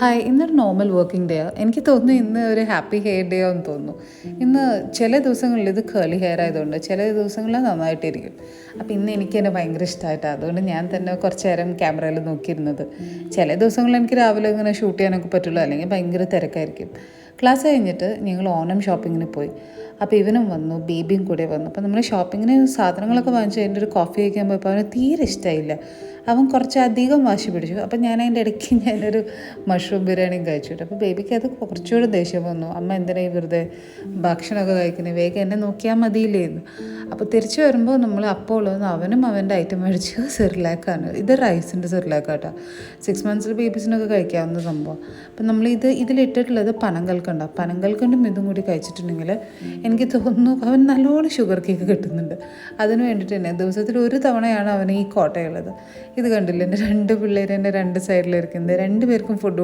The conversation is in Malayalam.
ഹായ്, ഇന്നൊരു നോർമൽ വർക്കിംഗ് ഡേ ആണ്. എനിക്ക് തോന്നുന്നു ഇന്ന് ഒരു ഹാപ്പി ഹെയർ ഡേ ആണെന്ന് തോന്നുന്നു. ഇന്ന് ചില ദിവസങ്ങളിൽ ഇത് കേളി ഹെയർ ആയതുകൊണ്ട് ചില ദിവസങ്ങളിൽ നന്നായിട്ടിരിക്കും. അപ്പോൾ ഇന്ന് എനിക്ക് തന്നെ ഭയങ്കര ഇഷ്ടമായിട്ടാണ്. അതുകൊണ്ട് ഞാൻ തന്നെ കുറച്ച് നേരം ക്യാമറയിൽ നോക്കിയിരുന്നത്. ചില ദിവസങ്ങളിൽ എനിക്ക് രാവിലെ ഇങ്ങനെ ഷൂട്ട് ചെയ്യാനൊക്കെ പറ്റുള്ളൂ, അല്ലെങ്കിൽ ഭയങ്കര തിരക്കായിരിക്കും. ക്ലാസ് കഴിഞ്ഞിട്ട് ഞങ്ങൾ ഓണം ഷോപ്പിങ്ങിന് പോയി. അപ്പോൾ ഇവനും വന്നു, ബേബിയും കൂടെ വന്നു. അപ്പോൾ നമ്മൾ ഷോപ്പിങ്ങിന് സാധനങ്ങളൊക്കെ വാങ്ങിച്ച് അതിൻ്റെ ഒരു കോഫി കഴിക്കാൻ പോയപ്പോൾ അവന് തീരെ ഇഷ്ടമായില്ല. അവൻ കുറച്ചധികം വാശി പിടിച്ചു. അപ്പം ഞാൻ അതിൻ്റെ ഇടയ്ക്ക് ഞാനൊരു മഷ്റൂം ബിരിയാണിയും കഴിച്ചിട്ട്, അപ്പോൾ ബേബിക്ക് അത് കുറച്ചുകൂടെ ദേഷ്യം വന്നു. അമ്മ എന്തിനാ വെറുതെ ഭക്ഷണമൊക്കെ കഴിക്കുന്നത്, വേഗം എന്നെ നോക്കിയാൽ മതിയില്ലേന്ന്. അപ്പോൾ തിരിച്ചു വരുമ്പോൾ നമ്മൾ അപ്പോൾ ഉള്ളതെന്ന് അവനും അവൻ്റെ ഐറ്റം മേടിച്ച് സെറിലാക്കാണ്. ഇത് റൈസിൻ്റെ സെറിലാക്കാട്ടോ. 6 months ബേബീസിനൊക്കെ കഴിക്കാവുന്ന സംഭവം. അപ്പം ഇതിലിട്ടിട്ടുള്ളത് പനങ്കൽക്കണ്ട. പനങ്കൽക്കണ്ടും ഇതും കൂടി കഴിച്ചിട്ടുണ്ടെങ്കിൽ എനിക്ക് തോന്നുന്നു അവൻ നല്ലോണം ഷുഗർ കേക്ക് കിട്ടുന്നുണ്ട്. അതിന് വേണ്ടിയിട്ട് തന്നെ ദിവസത്തിൽ ഒരു തവണയാണ് അവന് ഈ കോട്ടയുള്ളത്. ഇത് കണ്ടില്ല, എൻ്റെ 2 പിള്ളേർ എൻ്റെ 2 സൈഡിലിരിക്കുന്നത്. 2 പേർക്കും ഫുഡ്